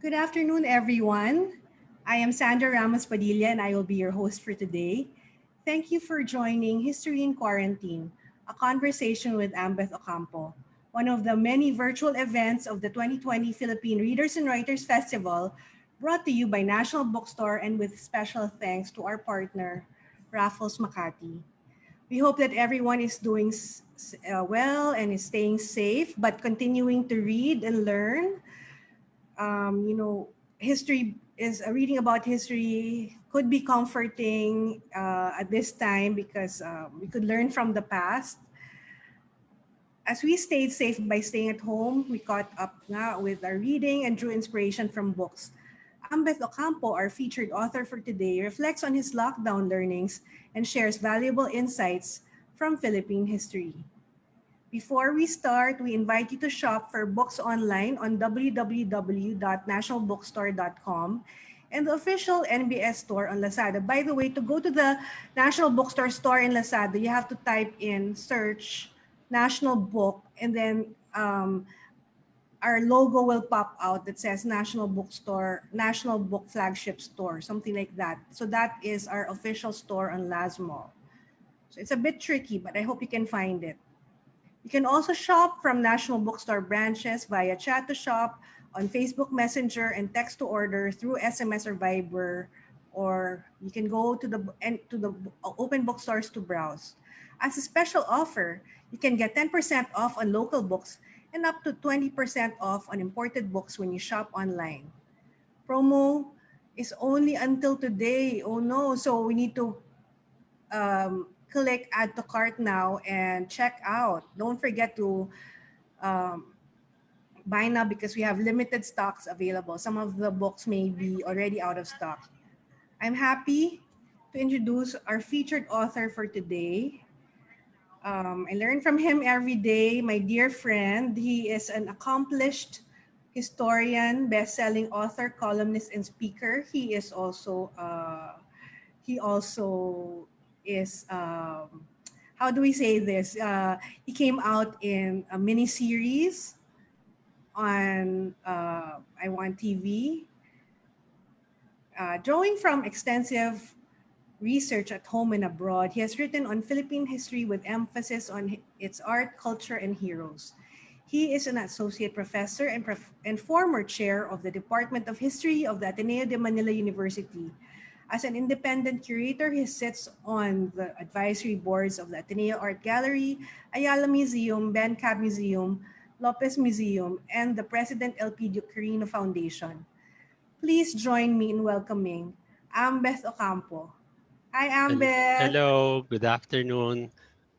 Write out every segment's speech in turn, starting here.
Good afternoon, everyone. I am Sandra Ramos Padilla, and I will be your host for today. Thank you for joining History in Quarantine, a conversation with Ambeth Ocampo, one of the many virtual events of the 2020 Philippine Readers and Writers Festival, brought to you by National Bookstore and with special thanks to our partner, Raffles Makati. We hope that everyone is doing well and is staying safe, but continuing to read and learn. You know, history is reading about history could be comforting at this time because we could learn from the past. As we stayed safe by staying at home, we caught up nga with our reading and drew inspiration from books. Ambeth Ocampo, our featured author for today, reflects on his lockdown learnings and shares valuable insights from Philippine history. Before we start, we invite you to shop for books online on www.nationalbookstore.com and the official NBS store on Lazada. By the way, to go to the National Bookstore store in Lazada, you have to type in search National Book and then our logo will pop out that says National Bookstore, National Book Flagship Store, something like that. So that is our official store on Lazmall. So it's a bit tricky, but I hope you can find it. You can also shop from National Bookstore branches via chat to shop on Facebook Messenger and text to order through SMS or Viber, or you can go to the open bookstores to browse. As a special offer, you can get 10% off on local books and up to 20% off on imported books when you shop online. Promo is only until today. Oh no, so we need to click add to cart now and check out. Don't forget to um, buy now because we have limited stocks available. Some of the books may be already out of stock. I'm happy to introduce our featured author for today. I learn from him every day, my dear friend. He is an accomplished historian, best-selling author, columnist, and speaker. He also is how do we say this? He came out in a mini series on I Want TV, drawing from extensive research at home and abroad. He has written on Philippine history with emphasis on its art, culture, and heroes. He is an associate professor and former chair of the Department of History of the Ateneo de Manila University. As an independent curator, he sits on the advisory boards of the Ateneo Art Gallery, Ayala Museum, Bencab Museum, Lopez Museum, and the President Elpidio Quirino Foundation. Please join me in welcoming Ambeth Ocampo. Hi, Ambeth. Hello, good afternoon.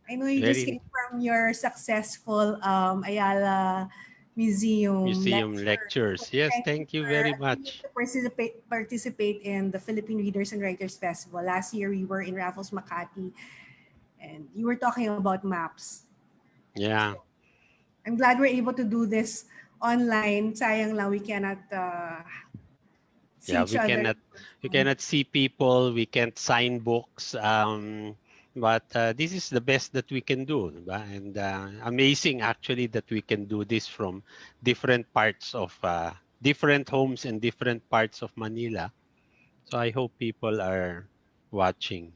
I know you just Very came from your successful Ayala Museum museum lecture. So lectures. Yes, thank you thank you for very agreeing much. to participate in the Philippine Readers and Writers Festival. Last year, we were in Raffles, Makati, and you were talking about maps. Yeah, So I'm glad we're able to do this online. Sayang lang we cannot see yeah, each other. we cannot see people, we can't sign books. But this is the best that we can do, diba? And amazing actually that we can do this from different parts of different homes in different parts of Manila. So I hope people are watching.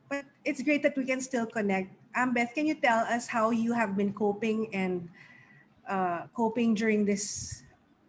But it's great that we can still connect. Beth, can you tell us how you have been coping during this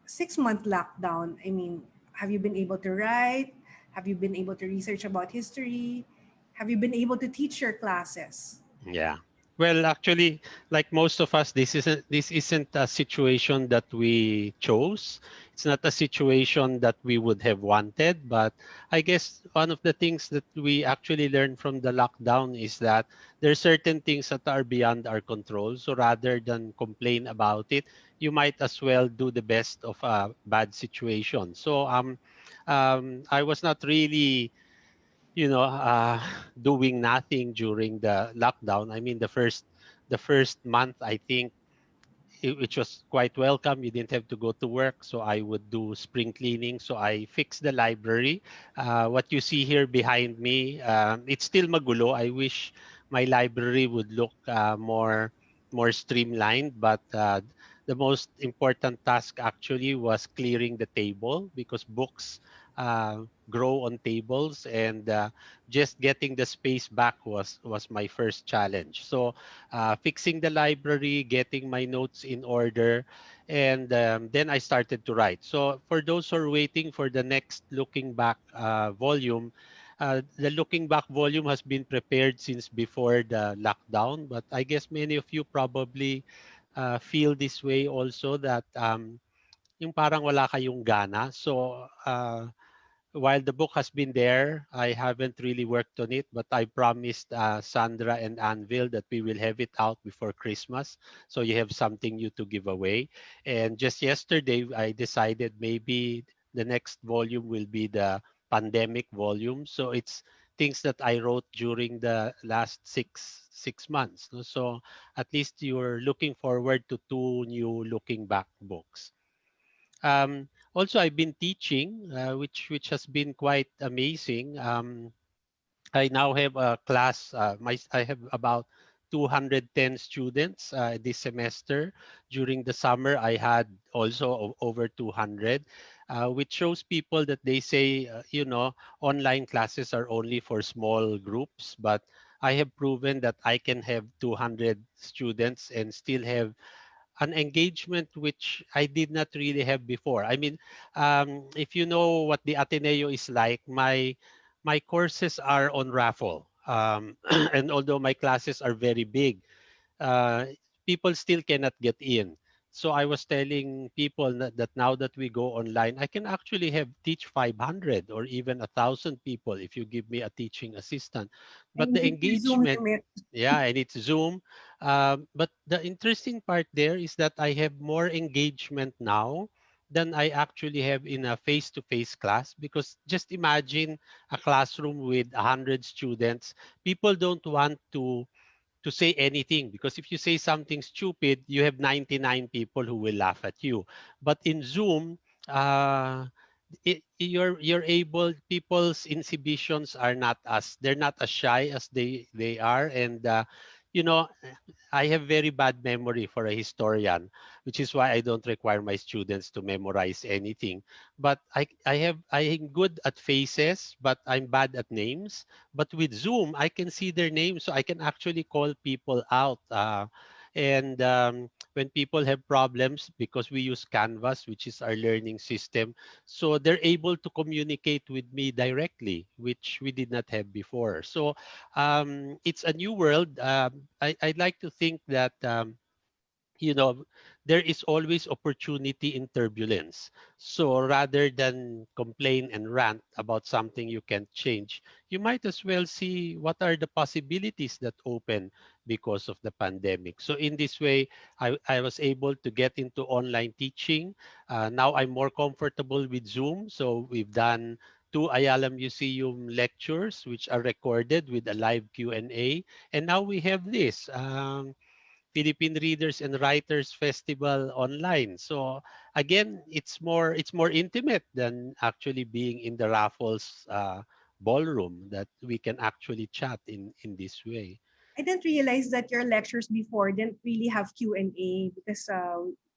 6 month lockdown? I mean, have you been able to write? Have you been able to research about history? Have you been able to teach your classes? Yeah. Well, actually, like most of us, this isn't a situation that we chose. It's not a situation that we would have wanted. But I guess one of the things that we actually learned from the lockdown is that there are certain things that are beyond our control. So rather than complain about it, you might as well do the best of a bad situation. So I was not really doing nothing during the lockdown. I mean, the first month, I think, which was quite welcome. You didn't have to go to work, so I would do spring cleaning. So I fixed the library. What you see here behind me, it's still magulo. I wish my library would look more streamlined, but the most important task actually was clearing the table because books grow on tables, and just getting the space back was my first challenge. So fixing the library, getting my notes in order, and then I started to write. So for those who are waiting for the next looking back volume, the looking back volume has been prepared since before the lockdown, but I guess many of you probably feel this way also, that yung parang wala kayong gana. So while the book has been there, I haven't really worked on it, but I promised Sandra and Anvil that we will have it out before Christmas. So you have something new to give away. And just yesterday, I decided maybe the next volume will be the pandemic volume. So it's things that I wrote during the last six months. No? So at least you're looking forward to two new looking back books. Also, I've been teaching, which has been quite amazing. I now have a class. I have about 210 students this semester. During the summer, I had also over 200, which shows people that they say, online classes are only for small groups. But I have proven that I can have 200 students and still have an engagement which I did not really have before. I mean, if you know what the Ateneo is like, my courses are on raffle, and although my classes are very big, uh, people still cannot get in. So I was telling people that now that we go online, I can actually have teach 500 or even 1,000 people if you give me a teaching assistant. But And the with your Zoom engagement, limit, yeah, and it's Zoom. But the interesting part there is that I have more engagement now than I actually have in a face-to-face class, because just imagine a classroom with 100 students. People don't want to say anything, because if you say something stupid, you have 99 people who will laugh at you. But in Zoom, uh, you're able, people's inhibitions are not as, they're not as shy as they are. And you know I have very bad memory for a historian, which is why I don't require my students to memorize anything. But I'm good at faces, but I'm bad at names. But with Zoom, I can see their names, so I can actually call people out. And when people have problems, because we use Canvas, which is our learning system, so they're able to communicate with me directly, which we did not have before. So it's a new world. I'd like to think that you know there is always opportunity in turbulence. So rather than complain and rant about something you can't change, you might as well see what are the possibilities that open because of the pandemic. So in this way, I was able to get into online teaching. Now I'm more comfortable with Zoom, so we've done two Ayala Museum lectures which are recorded with a live Q&A, and now we have this Philippine Readers and Writers Festival online. So again, it's more intimate than actually being in the Raffles ballroom, that we can actually chat in this way. I didn't realize that your lectures before didn't really have Q&A because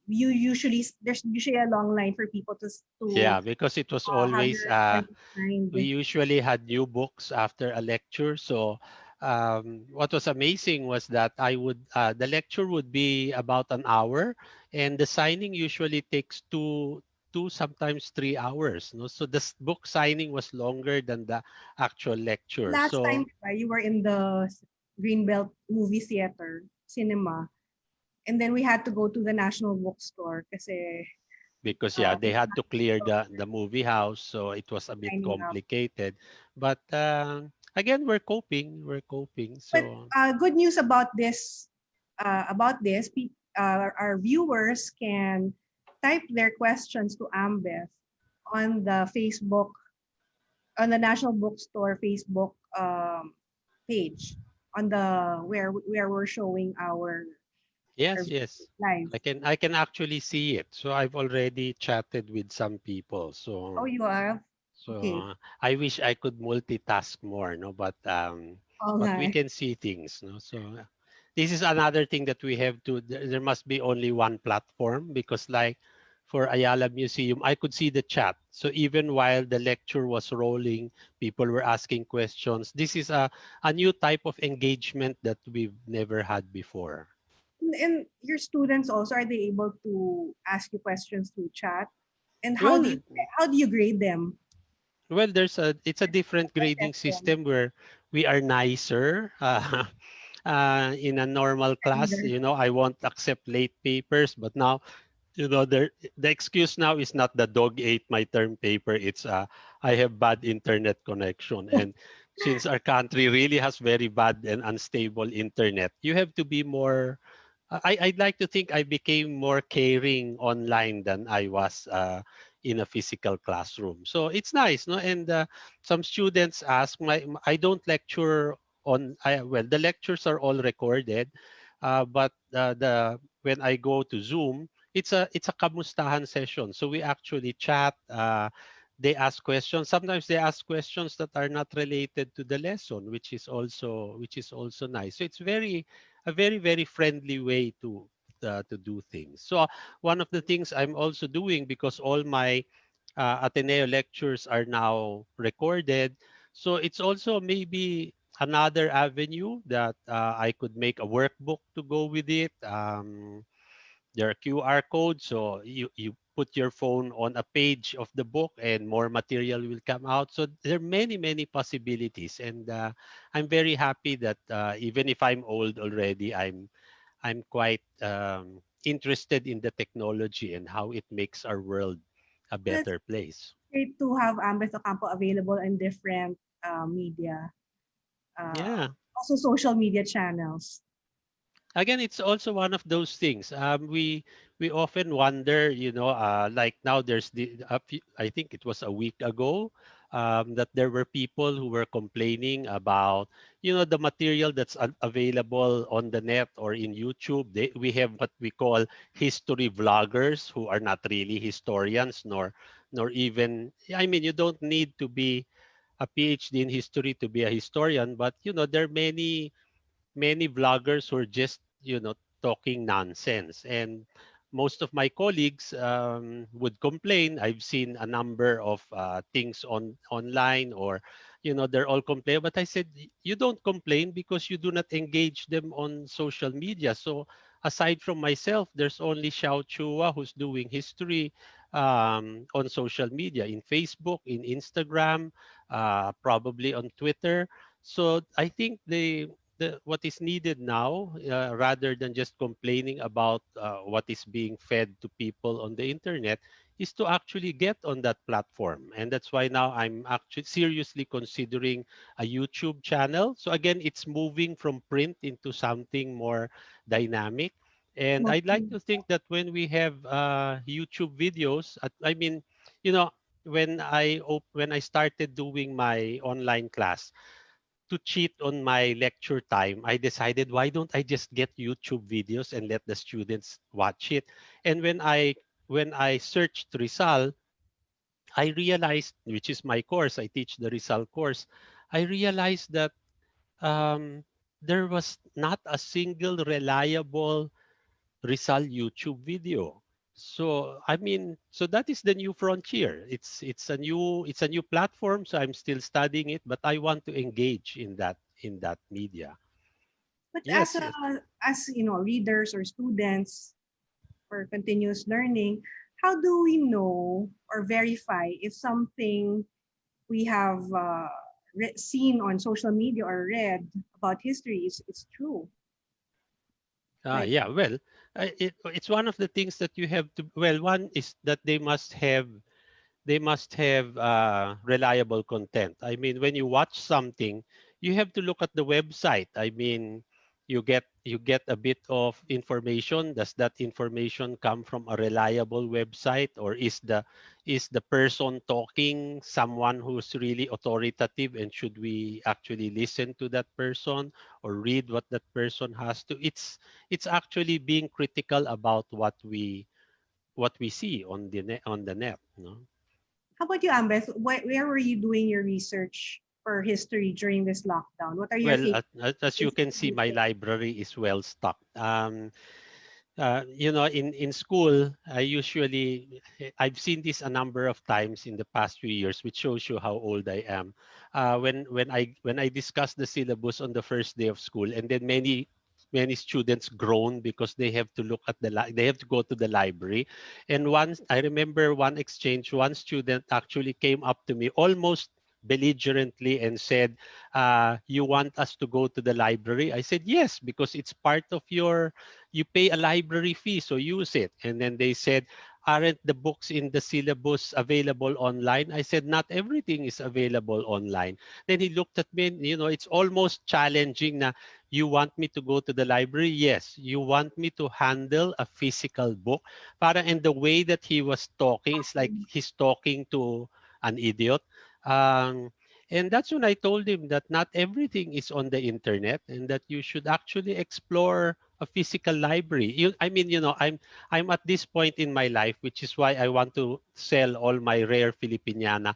you usually there's usually a long line for people to Yeah, because it was have always your questions signed. we usually had new books after a lecture. So what was amazing was that the lecture would be about an hour, and the signing usually takes two, sometimes 3 hours. No, so the book signing was longer than the actual lecture. Last time, So diba, you were in the Greenbelt movie theater, cinema, and then we had to go to the National Bookstore kasi because yeah, they we had to clear were the movie house, so it was a bit signing up. complicated. But again, we're coping. But So good news about this, our viewers can type their questions to Ambeth on the Facebook, on the National Bookstore Facebook page, on the where we're showing our yes, yes. live. I can actually see it. So I've already chatted with some people. Oh, So you are? Okay. I wish I could multitask more, no, but All we right. can see things, no. So this is another thing that we have to. There must be only one platform because, like, for Ayala Museum, I could see the chat. So even while the lecture was rolling, people were asking questions. This is a new type of engagement that we've never had before. And your students also, are they able to ask you questions through chat? And Well, how do you grade them? well, it's a different grading Assess them. system where we are nicer. In a normal class, Tender. I won't accept late papers, but now, the excuse now is not the dog ate my term paper. It's I have bad internet connection, and since our country really has very bad and unstable internet, you have to be more. I'd like to think I became more caring online than I was in a physical classroom. So it's nice, no? And some students ask, I don't lecture well, the lectures are all recorded, but the when I go to Zoom, it's a kamustahan session. So we actually chat. They ask questions. Sometimes they ask questions that are not related to the lesson, which is also nice. So it's a very very friendly way to do things. So one of the things I'm also doing, because all my Ateneo lectures are now recorded, so it's also maybe another avenue that I could make a workbook to go with it. There are QR codes, so you put your phone on a page of the book and more material will come out. So there are many many possibilities, and I'm very happy that even if I'm old already, I'm quite interested in the technology and how it makes our world a Well, it's better place. great to have Ambeth Ocampo available in different media, Yeah. also social media channels. Again, it's also one of those things. We often wonder, like now there's I think it was a week ago, that there were people who were complaining about, the material that's available on the net or in YouTube. We have what we call history vloggers who are not really historians, nor even. I mean, you don't need to be a PhD in history to be a historian, but there are many vloggers who are just talking nonsense, and most of my colleagues would complain. I've seen a number of things online, or they're all complain, but I said, You don't complain because you do not engage them on social media." So aside from myself, there's only Xiao Chua who's doing history on social media, in Facebook, in Instagram, probably on Twitter. So I think what is needed now, rather than just complaining about what is being fed to people on the internet, is to actually get on that platform. And that's why now I'm actually seriously considering a YouTube channel. So again, it's moving from print into something more dynamic. And I'd like to think that when we have YouTube videos, I mean, you know, when I started doing my online class, to cheat on my lecture time, I decided, why don't I just get YouTube videos and let the students watch it? And when I searched Rizal, I realized, which is my course, I teach the Rizal course, I realized that there was not a single reliable Rizal YouTube video. So I mean, so that is the new frontier. It's a new platform. So I'm still studying it, but I want to engage in that media. But Yes, yes. as readers or students for continuous learning, how do we know or verify if something we have seen on social media or read about history is true? Like, Yeah. Well, it's one of the things that you have to. Well, one is that they must have reliable content. I mean, when you watch something, you have to look at the website. I mean, you get a bit of information. Does that information come from a reliable website, or is the person talking someone who's really authoritative, and should we actually listen to that person or read what that person has to? It's actually being critical about what we see on the net. how about you, Ambeth? Where were you doing your research? for history during this lockdown? What are your Well, favorite as you places can to see, my visit? library is well stocked. In school, I've seen this a number of times in the past few years, which shows you how old I am. When I discuss the syllabus on the first day of school, and then many students groan because they have to look at they have to go to the library. And once I remember one exchange, one student actually came up to me almost belligerently and said, "You want us to go to the library?" I said, "Yes, because it's part of your you pay a library fee, so use it." And then they said, "Aren't the books in the syllabus available online?" I said, "Not everything is available online." Then he looked at me, and, it's almost challenging na, "You want me to go to the library?" "Yes." "You want me to handle a physical book?" And the way that he was talking, it's like he's talking to an idiot. Um, and that's when I told him that not everything is on the internet and that you should actually explore a physical library. I'm at this point in my life, which is why I want to sell all my rare Filipiniana.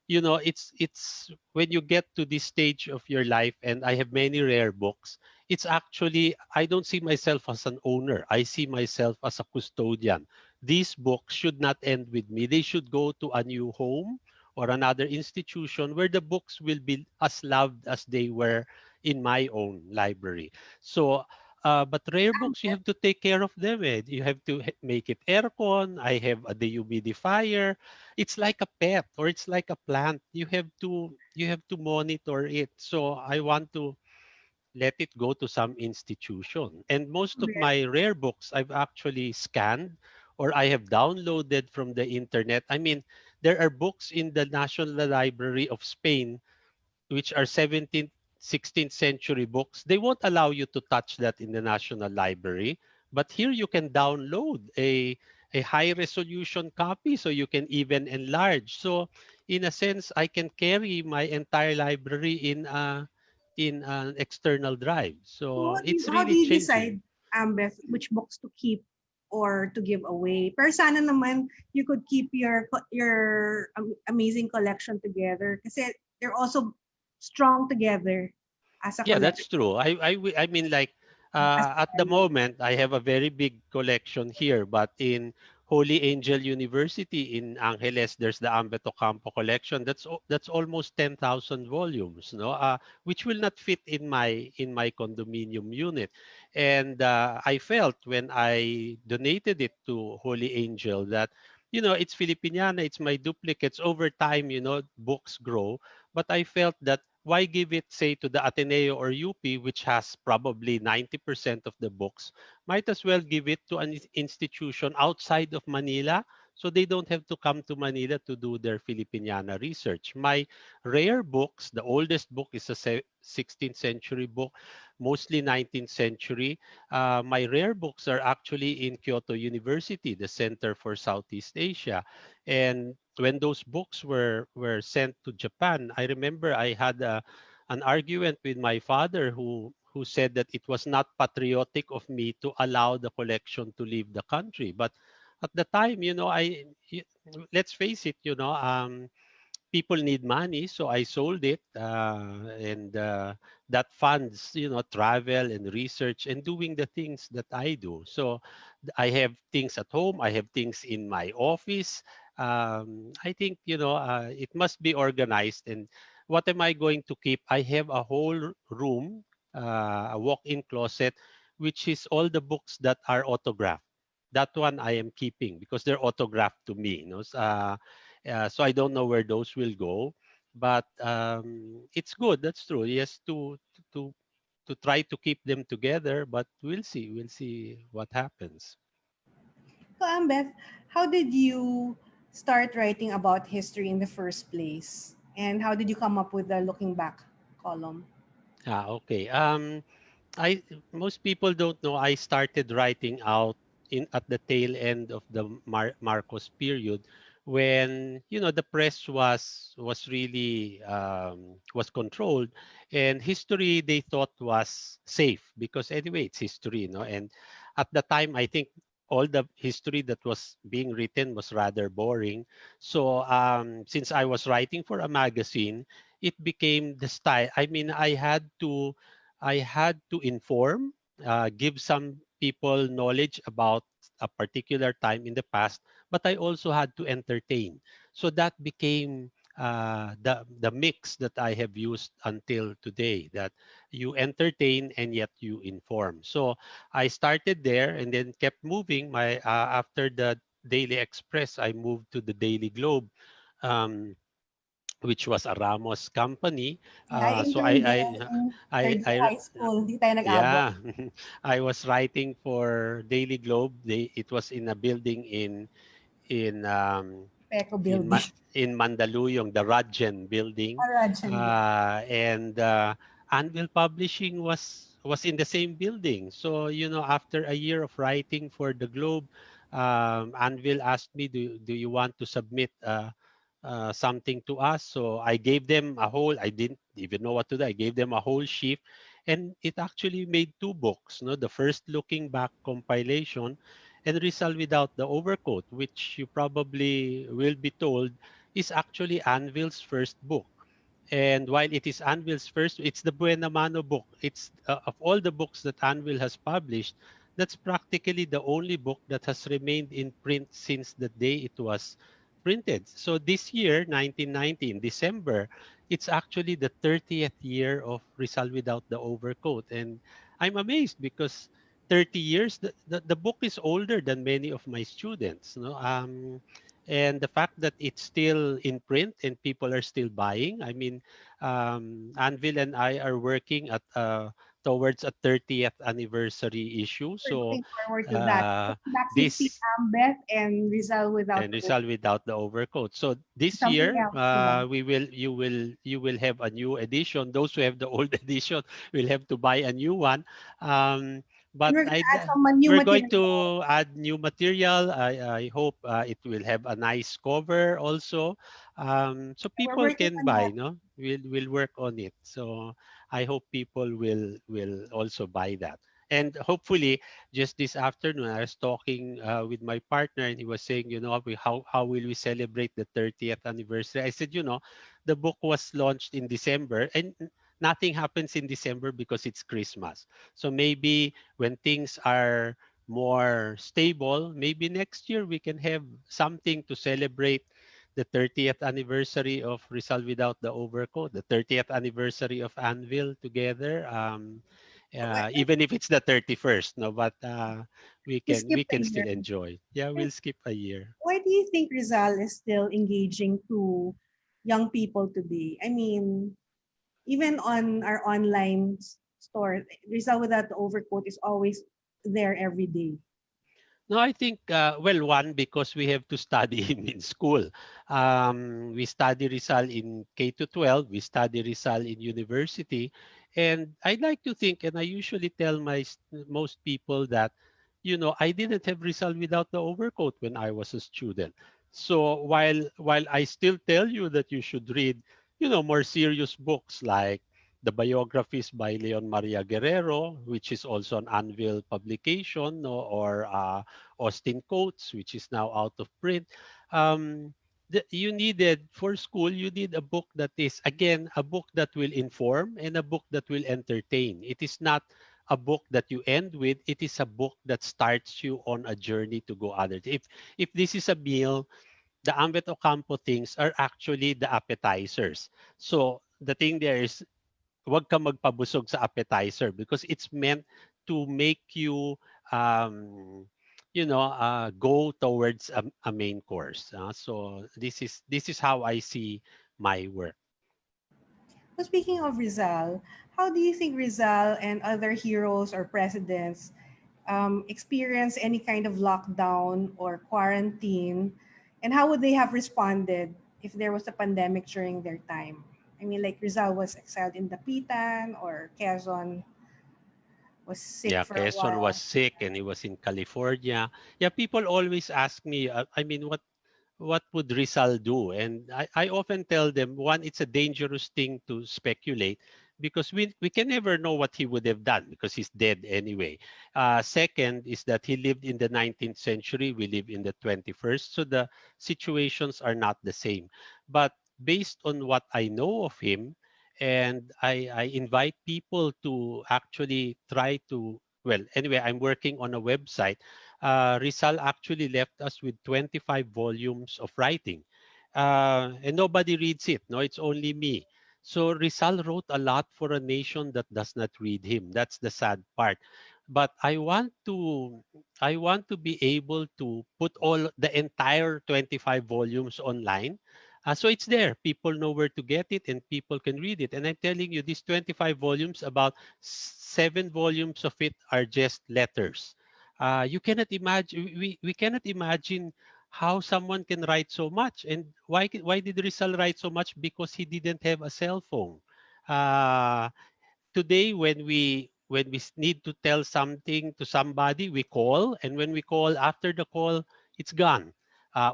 It's when you get to this stage of your life, and I have many rare books. It's actually, I don't see myself as an owner. I see myself as a custodian. These books should not end with me. They should go to a new home or another institution where the books will be as loved as they were in my own library. So but rare books, you have to take care of them. You have to make it aircon. I have a dehumidifier. It's like a pet, or it's like a plant. You have to monitor it. So I want to let it go to some institution. And most of Correct. my rare books I've actually scanned or I have downloaded from the internet. I mean, there are books in the National Library of Spain which are 17th, 16th century books. They won't allow you to touch that in the National Library. But here you can download a high resolution copy so you can even enlarge. So in a sense, I can carry my entire library in an external drive. So So it's how do really you changing. decide, Ambeth, which books to keep or to give away? Per sana naman, you could keep your amazing collection together kasi they're also strong together as a Yeah, collection. that's true. I mean, like, As at the moment, I have a very big collection here, but in Holy Angel University in Angeles, there's the Ambeth Ocampo collection. That's almost 10,000 volumes, no? Which will not fit in my condominium unit. And I felt when I donated it to Holy Angel that, it's Filipiniana, it's my duplicates. Over time, books grow, but I felt that why give it, say, to the Ateneo or UP, which has probably 90% of the books? Might as well give it to an institution outside of Manila so they don't have to come to Manila to do their Filipiniana research. My rare books, the oldest book is a 16th century book, mostly 19th century. My rare books are actually in Kyoto University, the Center for Southeast Asia. And when those books were sent to Japan, I remember I had an argument with my father who said that it was not patriotic of me to allow the collection to leave the country. But at the time, let's face it, people need money, so I sold it, and that funds, travel and research and doing the things that I do. So I have things at home, I have things in my office. I think it must be organized. And what am I going to keep? I have a whole room, a walk-in closet, which is all the books that are autographed. That one I am keeping because they're autographed to me. So I don't know where those will go, but it's good. That's true. Yes, to to try to keep them together, but we'll see. We'll see what happens. So Ambeth, how did you start writing about history in the first place? And how did you come up with the looking back column? Okay. I Most people don't know I started writing out in at the tail end of the Marcos period, when the press was really was controlled, and history they thought was safe because anyway it's history, and at the time I think all the history that was being written was rather boring. So since I was writing for a magazine, it became the style. I mean, I had to inform, give some people knowledge about a particular time in the past, but I also had to entertain. So that became the mix that I have used until today. That you entertain and yet you inform. So I started there and then kept moving. My After the Daily Express, I moved to the Daily Globe. Um, which was a Ramos company. Yeah, I So interned there in third I year high school. Hindi tayo nag-abot. yeah, I was writing for Daily Globe. It was in a building in um, Peco in building. in Mandaluyong, the Radjen building, Arajan, yeah. and Anvil Publishing was in the same building. So after a year of writing for the Globe, Anvil asked me, "Do you want to submit something to us?" So I gave them a whole. I didn't even know what to do. I gave them a whole sheet, and it actually made two books. No, the first looking back compilation and Rizal Without the Overcoat, which you probably will be told is actually Anvil's first book. And while it is Anvil's first, it's the Buena Mano book. It's of all the books that Anvil has published, that's practically the only book that has remained in print since the day it was printed. So this year, 1990, in December, it's actually the 30th year of Rizal Without the Overcoat. And I'm amazed because 30 years, the book is older than many of my students. No? And the fact that it's still in print and people are still buying. I mean, Anvil and I are working at towards a 30th anniversary issue. We're So looking forward to that. uh, Going back 16, this Ambeth and Rizal without and the Rizal Without the Overcoat. So this something year, else, diba? you will have a new edition. Those who have the old edition will have to buy a new one. Um, And but we're gonna add some new we're going material. to add new material. I hope it will have a nice cover also, so We're people working can on buy. that. No, we'll work on it. So I hope people will also buy that. And hopefully, just this afternoon, I was talking with my partner, and he was saying, how will we celebrate the 30th anniversary? I said, the book was launched in December, and nothing happens in December because it's Christmas. So maybe when things are more stable, maybe next year we can have something to celebrate the 30th anniversary of Rizal Without the Overcoat, the 30th anniversary of Anvil together. Even if it's the 31st, no, but we We can skip we a can year. still enjoy. Yeah, we'll skip a year. Why do you think Rizal is still engaging to young people today? I mean, even on our online store, Rizal without the overcoat is always there every day. No, I think, well, one, because we have to study him in school. We study Rizal in K to 12, we study Rizal in university. And I like to think, and I usually tell most people that, I didn't have Rizal without the overcoat when I was a student. So while I still tell you that you should read, more serious books like the biographies by Leon Maria Guerrero, which is also an Anvil publication, no, or Austin Coates, which is now out of print. You needed for school, you need a book that is, again, a book that will inform and a book that will entertain. It is not a book that you end with. It is a book that starts you on a journey to go other. If this is a meal, the Ambeth Ocampo things are actually the appetizers. So the thing there is, wag ka magpabusog sa appetizer because it's meant to make you um go towards a main course. So this is how I see my work. So speaking of Rizal, how do you think Rizal and other heroes or presidents experience any kind of lockdown or quarantine? And how would they have responded if there was a pandemic during their time? I mean, like Rizal was exiled in Dapitan or Quezon was sick Yeah, for a Quezon was while. sick and he was in California. Yeah, people always ask me, I mean, what would Rizal do? And I often tell them, one, it's a dangerous thing to speculate because we can never know what he would have done because he's dead anyway. Second is that he lived in the 19th century. We live in the 21st. So the situations are not the same. But based on what I know of him, and I invite people to actually try to. Well, anyway, I'm working on a website. Rizal actually left us with 25 volumes of writing, and nobody reads it. No, it's only me. So Rizal wrote a lot for a nation that does not read him. That's the sad part. But I want to be able to put all the entire 25 volumes online. So it's there. People know where to get it and people can read it. And I'm telling you, these 25 volumes, about 7 volumes of it are just letters. You cannot imagine, we cannot imagine how someone can write so much. And why did Rizal write so much? Because he didn't have a cell phone. Uh, Today, when we need to tell something to somebody, we call, and when we call, after the call, it's gone.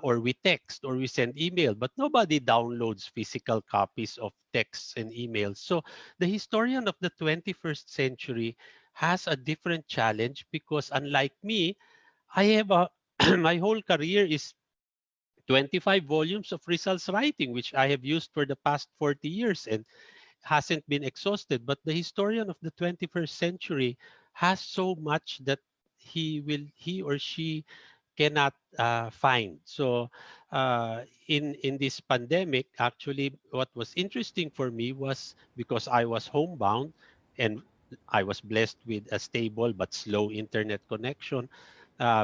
Or we text or we send email, but nobody downloads physical copies of texts and emails. So the historian of the 21st century has a different challenge, because unlike me, I have a my whole career is 25 volumes of results writing, which I have used for the past 40 years. And hasn't been exhausted. But the historian of the 21st century has so much that he or she cannot find. So in this pandemic, actually, what was interesting for me was, because I was homebound and I was blessed with a stable but slow internet connection,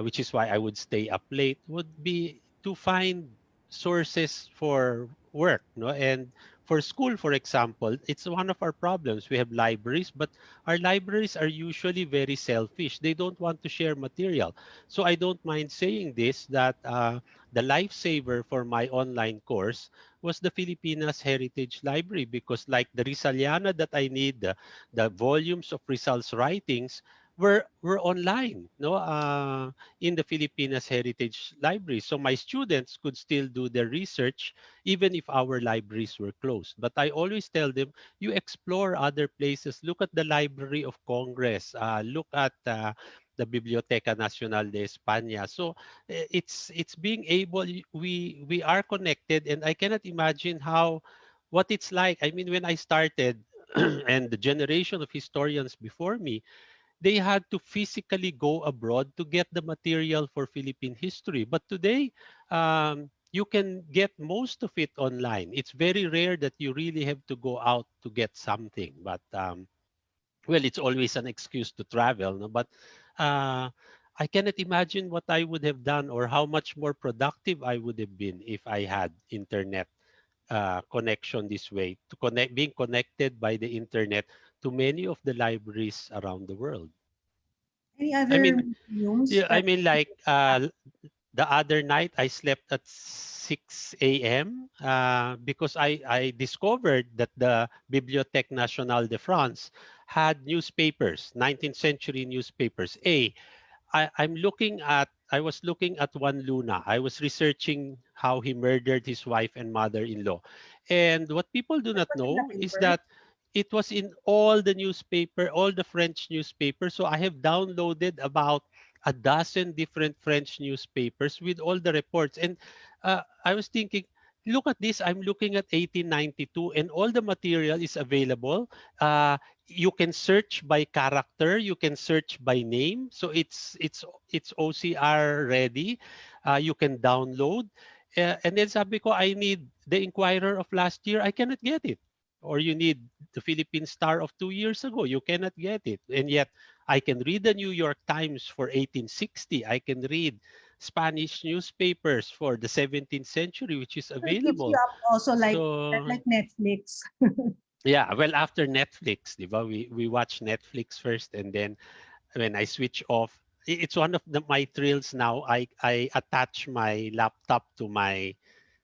which is why I would stay up late, would be to find sources for work, no? And for school, for example, it's one of our problems. We have libraries, but our libraries are usually very selfish. They don't want to share material. So I don't mind saying this, that the lifesaver for my online course was the Filipinas Heritage Library, because like the Rizaliana that I need, the volumes of Rizal's writings were online, no, in the Filipinas Heritage Library. So my students could still do their research even if our libraries were closed. But I always tell them, you explore other places. Look at the Library of Congress. Look at the Biblioteca Nacional de España. So it's being able. We are connected, and I cannot imagine what it's like. I mean, when I started, and the generation of historians before me, they had to physically go abroad to get the material for Philippine history. But today, you can get most of it online. It's very rare that you really have to go out to get something. But well, it's always an excuse to travel. No? But uh, I cannot imagine what I would have done or how much more productive I would have been if I had internet connection this way, to connect, being connected by the internet to many of the libraries around the world. Any I other mean, museums yeah, I that mean, like the other night, I slept at 6 a.m. Because I discovered that the Bibliothèque Nationale de France had newspapers, 19th century newspapers. I was looking at Juan Luna. I was researching how he murdered his wife and mother-in-law. And what people do that not was in the know is paper? that it was in all the newspaper, all the French newspapers. So I have downloaded about a dozen different French newspapers with all the reports. And I was thinking, look at this. I'm looking at 1892 and all the material is available. You can search by character, you can search by name, so it's OCR ready. You can download, and then sabi ko, I need the Inquirer of last year, I cannot get it. Or you need the Philippine Star of 2 years ago, you cannot get it. And yet I can read the New York Times for 1860. I can read Spanish newspapers for the 17th century, which is So it keeps you available. up also So like Netflix. yeah, well, after Netflix, di ba, we watch Netflix first, and then when I switch off, it's one of my thrills now. I attach my laptop to my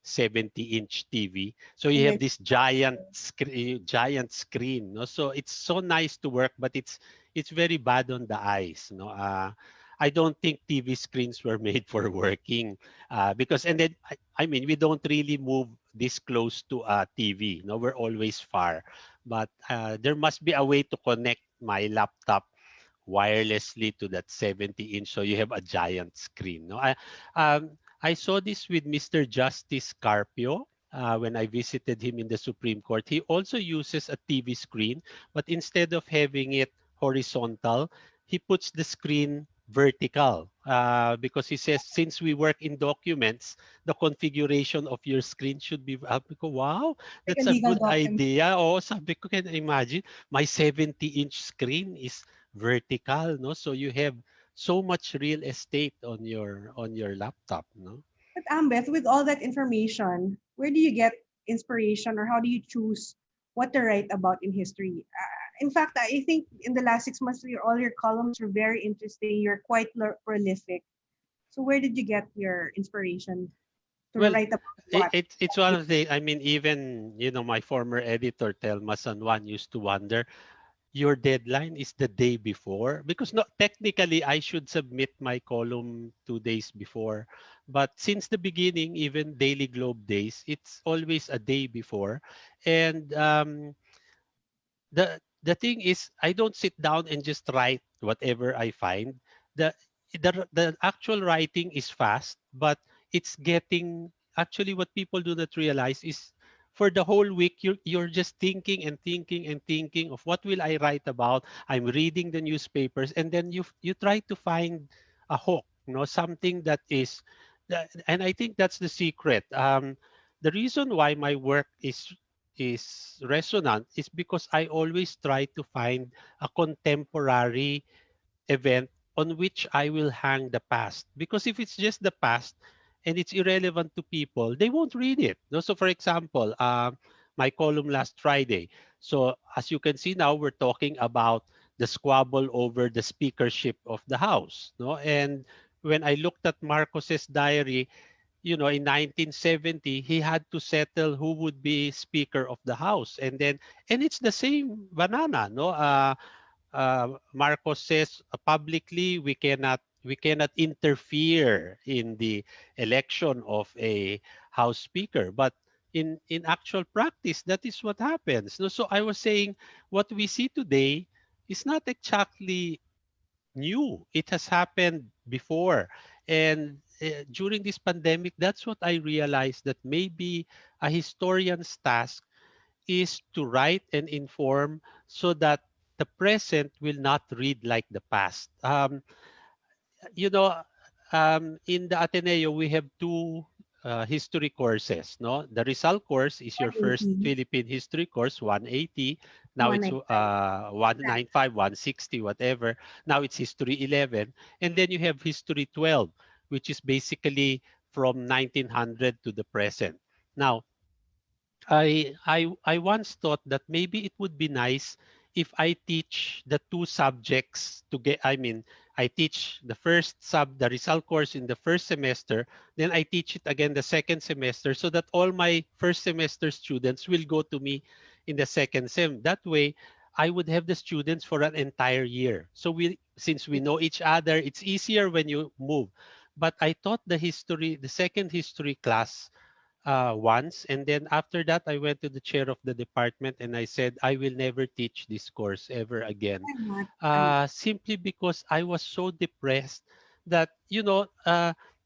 70-inch TV. So And you have then this giant screen, no? So it's so nice to work, but it's very bad on the eyes, no? I don't think TV screens were made for working, because and then I mean we don't really move this close to a TV, no? We're always far, but there must be a way to connect my laptop wirelessly to that 70-inch, so you have a giant screen, no? I saw this with Mr. Justice Carpio. when I visited him in the Supreme Court. He also uses a TV screen, but instead of having it horizontal, he puts the screen vertical because he says since we work in documents, the configuration of your screen should be. Sabi ko, wow, Like that's a a legal good document. idea. Oh, sabi ko, can you imagine my 70-inch screen is vertical, no? So you have so much real estate on your laptop, no? But Ambeth, with all that information, where do you get inspiration or how do you choose what to write about in history? In fact, I think in the last 6 months, all your columns are very interesting. You're quite prolific. So where did you get your inspiration to Well, write about what? it's one of the. I mean, even my former editor Telma Sanwan used to wonder, your deadline is the day before because no, technically I should submit my column 2 days before, but since the beginning, even Daily Globe days, it's always a day before, and the thing is I don't sit down and just write whatever I find. The the actual writing is fast, but it's getting actually what people do not realize is for the whole week you're just thinking and thinking and thinking of what will I write about. I'm reading the newspapers and then you try to find a hook, something that is and I think that's the secret. The reason why my work is resonant is because I always try to find a contemporary event on which I will hang the past. Because if it's just the past and it's irrelevant to people, they won't read it. No? So, for example, my column last Friday. So, as you can see now, we're talking about the squabble over the speakership of the House. No? And when I looked at Marcos's diary, in 1970, he had to settle who would be Speaker of the House. And it's the same banana, no? Marcos says publicly we cannot interfere in the election of a House Speaker, but in actual practice, that is what happens. No, so I was saying what we see today is not exactly new. It has happened before. And during this pandemic, that's what I realized that maybe a historian's task is to write and inform so that the present will not read like the past. You know, in the Ateneo, we have two history courses. No, the Rizal course is your first 180, Philippine history course, 180. Now it's 195. Yeah. 195, 160, whatever. Now it's history 11, and then you have history 12, which is basically from 1900 to the present. Now, I once thought that maybe it would be nice if I teach the two subjects to get. I mean, I teach the Rizal course in the first semester, then I teach it again the second semester so that all my first semester students will go to me in the second sem. That way, I would have the students for an entire year. So since we know each other, it's easier when you move. But I taught the second history class once. And then after that, I went to the chair of the department and I said, I will never teach this course ever again. Why not? Why not? Simply because I was so depressed that,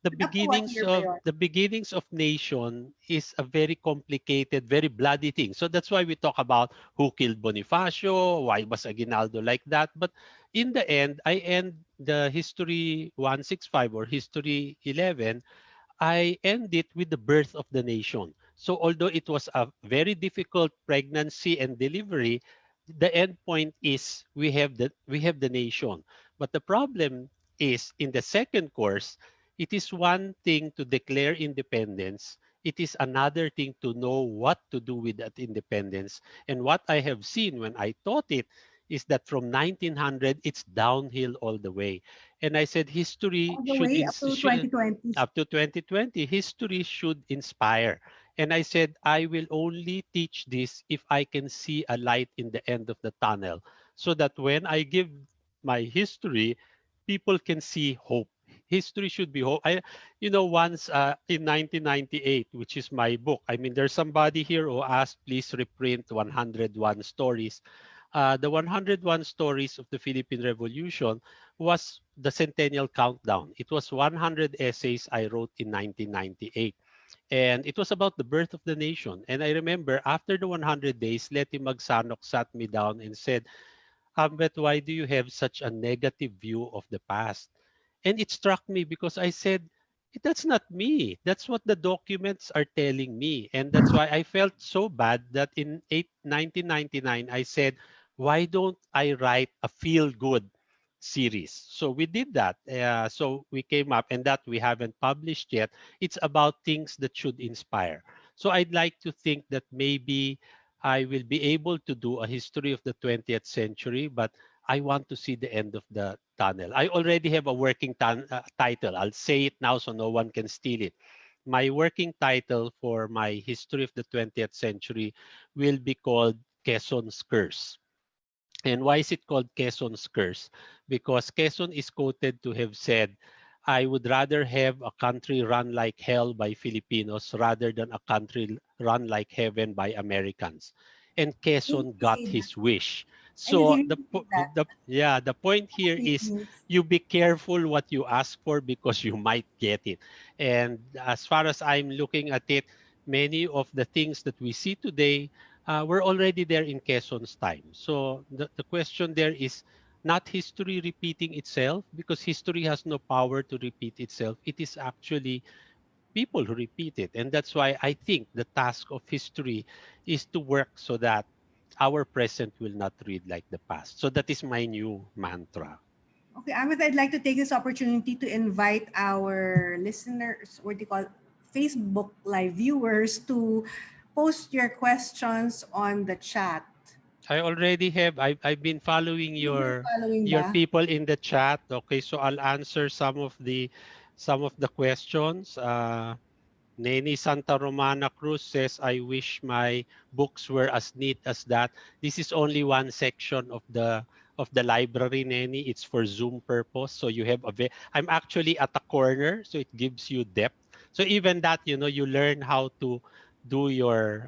But up to what year pa yun? the beginnings of nation is a very complicated, very bloody thing. So that's why we talk about who killed Bonifacio, why was Aguinaldo like that. But in the end, I end the history 165 or history 11. I end it with the birth of the nation. So although it was a very difficult pregnancy and delivery, the end point is we have the nation. But the problem is in the second course, it is one thing to declare independence. It is another thing to know what to do with that independence. And what I have seen when I taught it is that from 1900 it's downhill all the way. And I said history All the should way up to 2020. up to 2020, history should inspire. And I said, I will only teach this if I can see a light in the end of the tunnel so that when I give my history, people can see hope. History should be hope. Once in 1998, which is my book, I mean, there's somebody here who asked, please reprint 101 stories. The 101 stories of the Philippine Revolution was the Centennial Countdown. It was 100 essays I wrote in 1998. And it was about the birth of the nation. And I remember after the 100 days, Letty Magsanok sat me down and said, Ambeth, why do you have such a negative view of the past? And it struck me because I said, that's not me. That's what the documents are telling me. And that's why I felt so bad that in 1999, I said, why don't I write a feel good series? So we did that. So we came up, and that we haven't published yet. It's about things that should inspire. So I'd like to think that maybe I will be able to do a history of the 20th century, but I want to see the end of the tunnel. I already have a working title. I'll say it now so no one can steal it. My working title for my history of the 20th century will be called Quezon's Curse. And why is it called Quezon's Curse? Because Quezon is quoted to have said, I would rather have a country run like hell by Filipinos rather than a country run like heaven by Americans. And I didn't Quezon got say that. his wish. I didn't So hear you say that. the point here is Philippines. you be careful what you ask for because you might get it. And as far as I'm looking at it, many of the things that we see today were already there in Quezon's time. So the question there is not history repeating itself because history has no power to repeat itself. It is actually people who repeat it. And that's why I think the task of history is to work so that our present will not read like the past. So that is my new mantra. Okay, Amit, I'd like to take this opportunity to invite our listeners, what do you call Facebook Live viewers, to post your questions on the chat. I already have I've been following You've been following your ba? people in the chat. Okay, so I'll answer some of the questions. Neni Santa Romana Cruz says, I wish my books were as neat as that. This is only one section of the library, Neni. It's for Zoom purpose. So you have I'm actually at a corner, so it gives you depth. So even that, you learn how to do your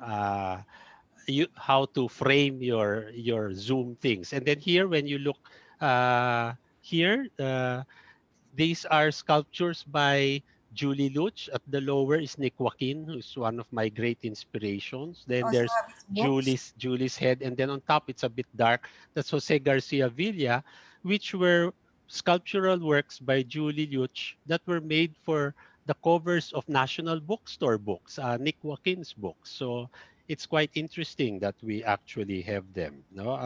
how to frame your Zoom things. And then here, when you look here, these are sculptures by Julie Luch. At the lower is Nick Joaquin, who's one of my great inspirations. You Then also there's have his books. Julie's head, and then on top it's a bit dark. That's Jose Garcia Villa, which were sculptural works by Julie Luch that were made for the covers of National Bookstore books, Nick Joaquin's books. So it's quite interesting that we actually have them. No,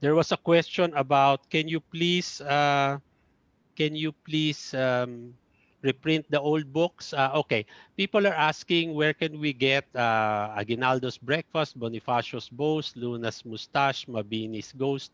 there was a question about can you please reprint the old books? Okay, people are asking where can we get Aguinaldo's Breakfast, Bonifacio's Boast, Luna's Mustache, Mabini's Ghost.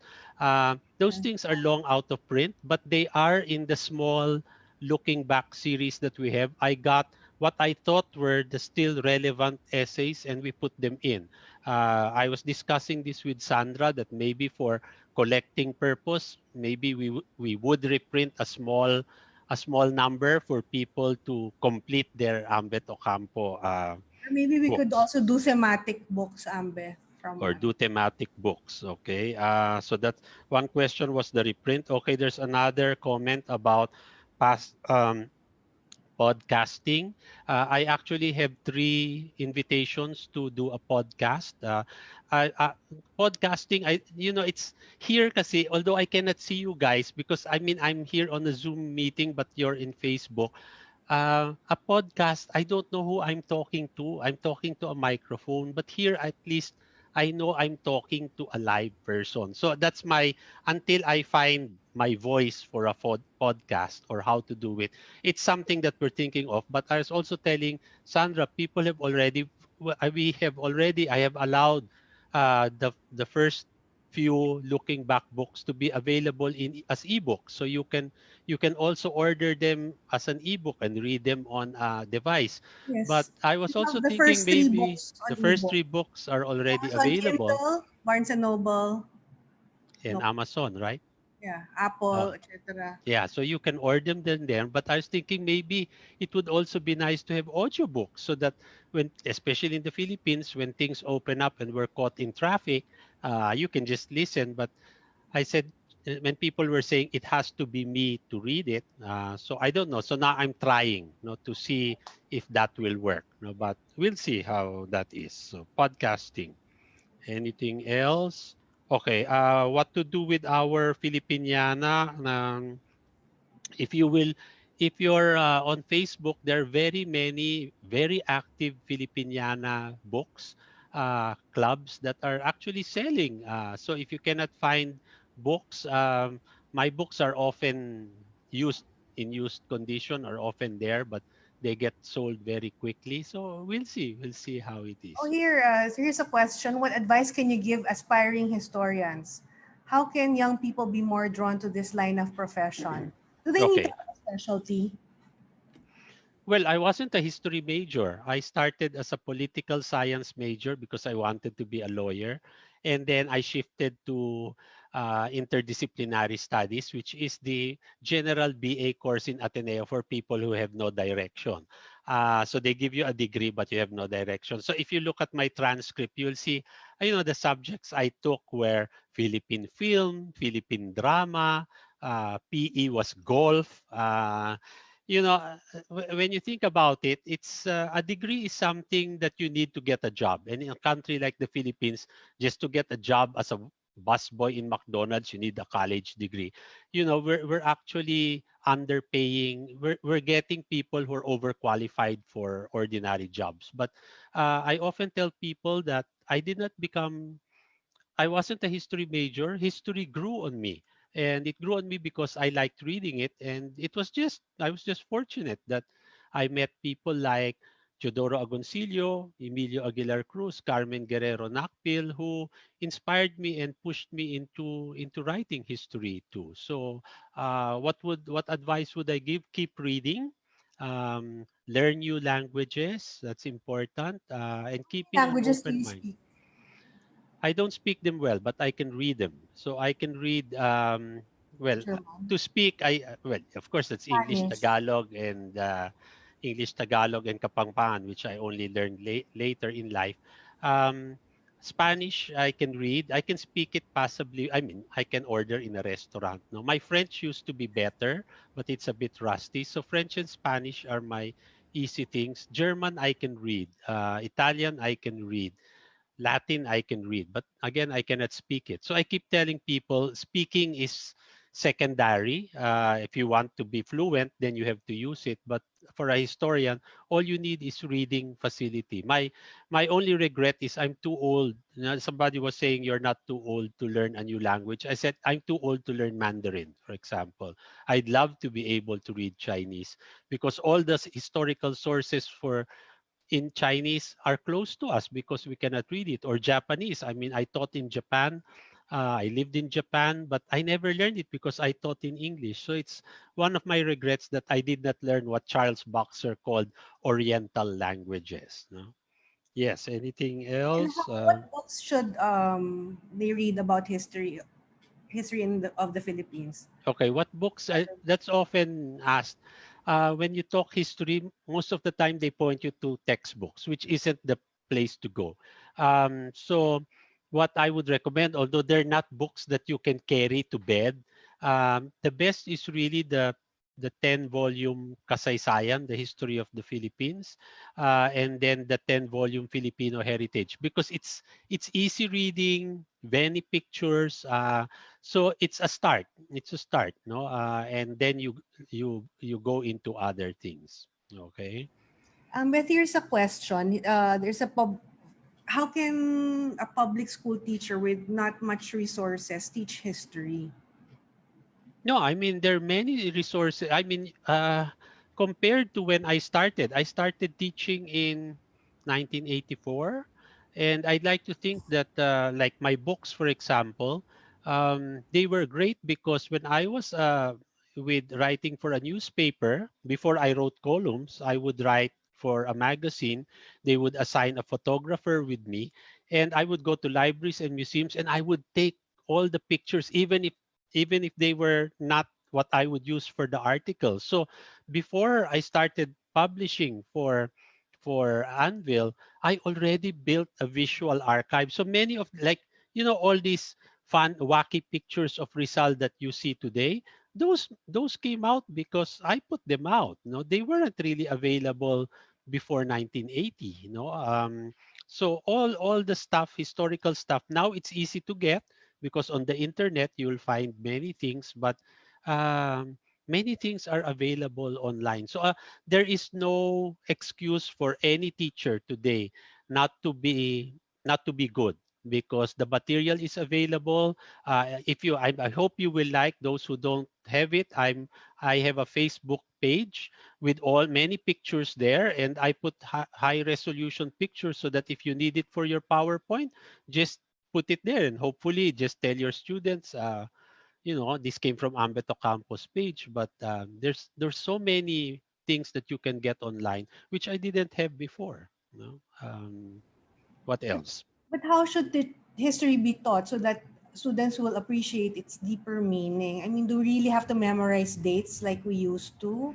Those things are long out of print, but they are in the small looking back series that we have. I got what I thought were the still relevant essays and we put them in. I was discussing this with Sandra that maybe for collecting purpose, maybe we would reprint a small number for people to complete their Ambeth Ocampo Or maybe we could books also do thematic books, Ambe, from or do thematic books. Okay, so that one question was the reprint. Okay, there's another comment about past podcasting. I actually have 3 invitations to do a podcast. I, uh, Podcasting, it's here kasi, although I cannot see you guys because I mean, I'm here on a Zoom meeting, but you're in Facebook. A podcast, I don't know who I'm talking to. I'm talking to a microphone, but here at least I know I'm talking to a live person. So that's until I find my voice for a podcast or how to do it, it's something that we're thinking of. But I was also telling Sandra, people have already, I have allowed the first few looking back books to be available in as ebooks. So you can also order them as an ebook and read them on a device. But yes. I We was also have the thinking first three maybe books the on first ebook. 3 books are already Amazon available Kindle, Barnes and Noble, in no, Amazon, right? yeah, Oh, Apple, etc. yeah, so you can order them there. But I was thinking maybe it would also be nice to have audiobooks so that especially in the Philippines, when things open up and we're caught in traffic, you can just listen. But I said, when people were saying it has to be me to read it. So I don't know. So now I'm trying, to see if that will work. But we'll see how that is. So podcasting. Anything else? Okay. What to do with our Filipiniana? If you will, if you're on Facebook, there are very many very active Filipiniana books clubs that are actually selling. So if you cannot find books, my books are often used in used condition, are often there, but they get sold very quickly. So we'll see. We'll see how it Oh, is. here's a question. What advice can you give aspiring historians? How can young people be more drawn to this line of profession? Do they need to Okay. have a specialty? Well, I wasn't a history major. I started as a political science major because I wanted to be a lawyer. And then I shifted to interdisciplinary studies, which is the general BA course in Ateneo for people who have no direction. So they give you a degree, but you have no direction. So if you look at my transcript, you'll see, the subjects I took were Philippine film, Philippine drama, PE was golf, when you think about it, it's a degree is something that you need to get a job. And in a country like the Philippines, just to get a job as a busboy in McDonald's, you need a college degree. We're actually underpaying. We're getting people who are overqualified for ordinary jobs. But I often tell people that I wasn't a history major. History grew on me. And it grew on me because I liked reading it. And I was just fortunate that I met people like Teodoro Agoncillo, Emilio Aguilar Cruz, Carmen Guerrero Nakpil, who inspired me and pushed me into writing history too. So, what advice would I give? Keep reading, learn new languages. That's important, and keeping an Languages do open you mind. speak? I don't speak them well, but I can read them. So I can read, well, German, to speak, well, of course, that's Spanish. English, Tagalog, and Kapampangan, which I only learned later in life. Um, Spanish, I can read. I can speak it passably. I mean, I can order in a restaurant. No, my French used to be better, but it's a bit rusty. So French and Spanish are my easy things. German, I can read. Italian, I can read. Latin I can read, but again, I cannot speak it. So I keep telling people speaking is secondary. If you want to be fluent, then you have to use it. But for a historian, all you need is reading facility. My only regret is I'm too old. Somebody was saying you're not too old to learn a new language. I said I'm too old to learn Mandarin, for example. I'd love to be able to read Chinese because all the historical sources for in Chinese are close to us because we cannot read it. Or Japanese. I mean, I taught in Japan. I lived in Japan, but I never learned it because I taught in English. So it's one of my regrets that I did not learn what Charles Boxer called Oriental languages. No? Yes. Anything And else? what books should they read about history of the Philippines? Okay, what books? That's often asked. When you talk history, most of the time they point you to textbooks, which isn't the place to go. So, what I would recommend, although they're not books that you can carry to bed, the best is really the 10-volume Kasaysayan, the history of the Philippines, and then the 10-volume Filipino heritage, because it's easy reading, many pictures. So it's a start, no, and then you go into other things. Okay. But here's a question. How can a public school teacher with not much resources teach history? No, I mean there are many resources. I mean, compared to when I started teaching in 1984, and I'd like to think that, like my books, for example, they were great because when I was with writing for a newspaper, before I wrote columns, I would write for a magazine. They would assign a photographer with me, and I would go to libraries and museums, and I would take all the pictures, even if they were not what I would use for the article. So before I started publishing for Anvil, I already built a visual archive. So many of, like, all these fun, wacky pictures of Rizal that you see today, those came out because I put them out. They weren't really available before 1980. So all the stuff, historical stuff, now it's easy to get because on the internet you'll find many things, but um, many things are available online. So there is no excuse for any teacher today not to be not to be good because the material is available. If you, I hope you will like those who don't have it. I have a Facebook page with all many pictures there, and I put high resolution pictures so that if you need it for your PowerPoint, just put it there, and hopefully just tell your students. This came from Ambeth Ocampo's page, but there's so many things that you can get online which I didn't have before. What But, else? but how should the history be taught so that students will appreciate its deeper meaning? I mean, do we really have to memorize dates like we used to?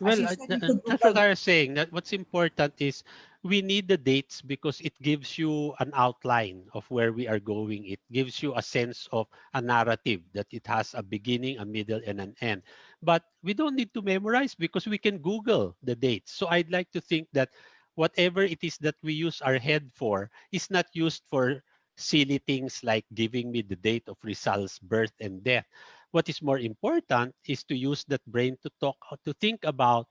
As Well, you said, you could that's Google what I them. was saying. That what's important is we need the dates because it gives you an outline of where we are going. It gives you a sense of a narrative that it has a beginning, a middle, and an end. But we don't need to memorize because we can Google the dates. So I'd like to think that whatever it is that we use our head for is not used for silly things like giving me the date of Rizal's birth and death. What is more important is to use that brain to talk, to think about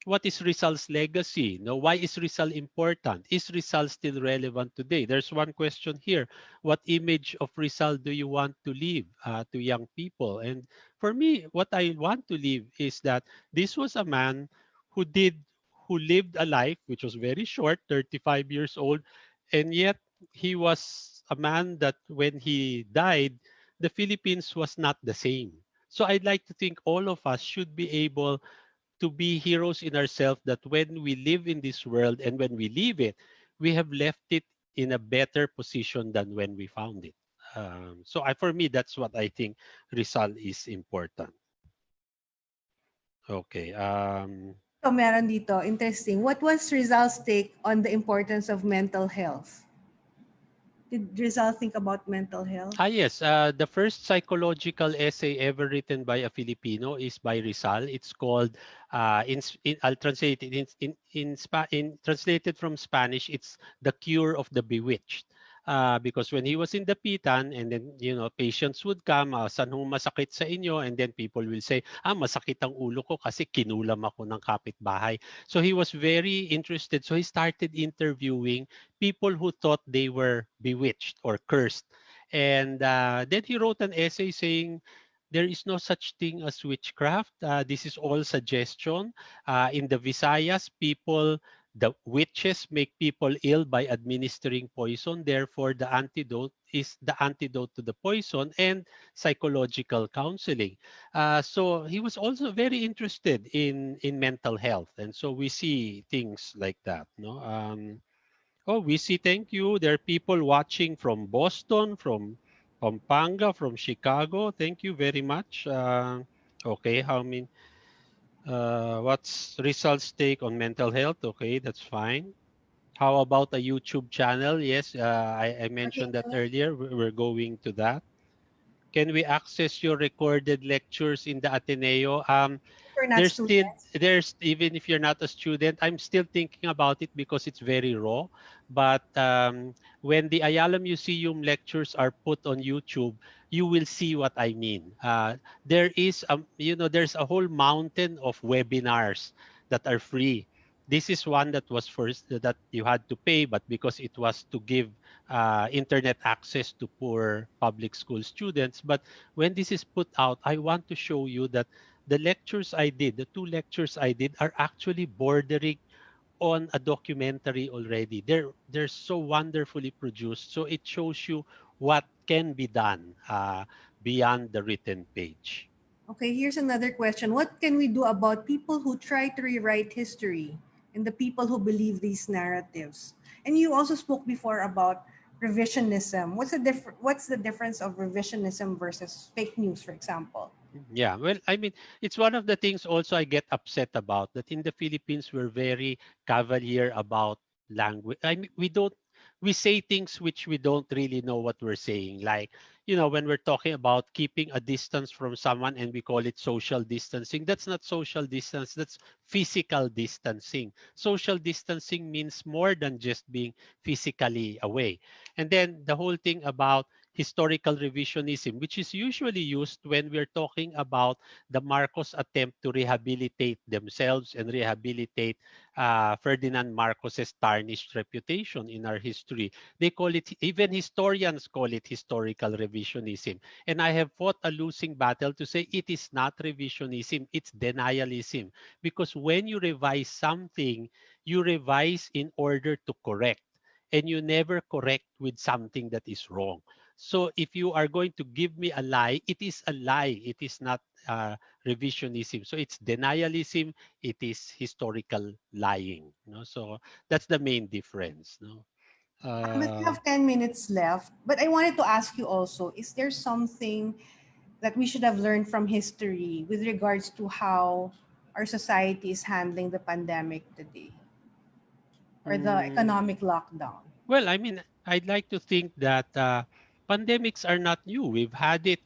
what is Rizal's legacy. Why is Rizal important? Is Rizal still relevant today? There's one question here. What image of Rizal do you want to leave to young people? And for me, what I want to leave is that this was a man who did who lived a life which was very short, 35 years old, and yet he was a man that when he died, the Philippines was not the same. So I'd like to think all of us should be able to be heroes in ourselves that when we live in this world and when we leave it, we have left it in a better position than when we found it. For me, that's what I think Rizal is important. Okay. So meron dito, interesting. What was Rizal's take on the importance of mental health? Did Rizal think about mental health? Yes. The first psychological essay ever written by a Filipino is by Rizal. It's called I'll translate it translated from Spanish. It's The Cure of the Bewitched. Because when he was in the Pitan, and then patients would come, saan ho masakit sa inyo, and then people will say, masakit ang ulo ko kasi kinulam ako ng kapitbahay. So he was very interested. So he started interviewing people who thought they were bewitched or cursed. And then he wrote an essay saying, there is no such thing as witchcraft. This is all suggestion. In the Visayas, the witches make people ill by administering poison. Therefore, the antidote is the antidote to the poison and psychological counseling. So he was also very interested in mental health. And so we see things like that. No? Oh, we see. Thank you. There are people watching from Boston, from Pampanga, from Chicago. Thank you very much. Okay, how many? What's results take on mental health? Okay, that's fine. How about a YouTube channel? Yes, I mentioned that Particular? earlier. We're going to that. Can we access your recorded lectures in the Ateneo? We're not students. There's even if you're not a student, I'm still thinking about it because it's very raw. But when the Ayala Museum lectures are put on YouTube, you will see what I mean. There's a whole mountain of webinars that are free. This is one that was first that you had to pay, but because it was to give internet access to poor public school students. But when this is put out, I want to show you that the two lectures I did, are actually bordering on a documentary already. They're so wonderfully produced. So it shows you what can be done beyond the written page. Okay, here's another question. What can we do about people who try to rewrite history and the people who believe these narratives? And you also spoke before about revisionism. What's the difference of revisionism versus fake news, for example? Yeah, well, I mean, it's one of the things also I get upset about that in the Philippines we're very cavalier about language. I mean, we say things which we don't really know what we're saying. Like, when we're talking about keeping a distance from someone and we call it social distancing, that's not social distance, that's physical distancing. Social distancing means more than just being physically away. And then the whole thing about historical revisionism, which is usually used when we're talking about the Marcos attempt to rehabilitate themselves and rehabilitate Ferdinand Marcos's tarnished reputation in our history. They call it, even historians call it historical revisionism. And I have fought a losing battle to say it is not revisionism, it's denialism. Because when you revise something, you revise in order to correct. And you never correct with something that is wrong. So if you are going to give me a lie, it is a lie. It is not revisionism. So it's denialism. It is historical lying. So that's the main difference. We Uh, have 10 minutes left, but I wanted to ask you also, is there something that we should have learned from history with regards to how our society is handling the pandemic today or the mm, economic lockdown? well, I mean, I'd like to think that pandemics are not new. We've had it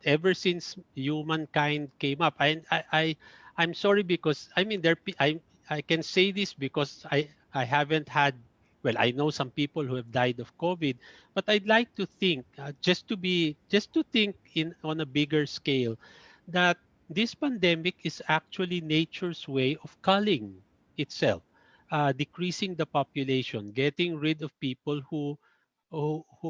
ever since humankind came up. I'm sorry because I mean I can say this because I haven't had, well, I know some people who have died of COVID, but I'd like to think just to think in on a bigger scale that this pandemic is actually nature's way of culling itself, decreasing the population, getting rid of people who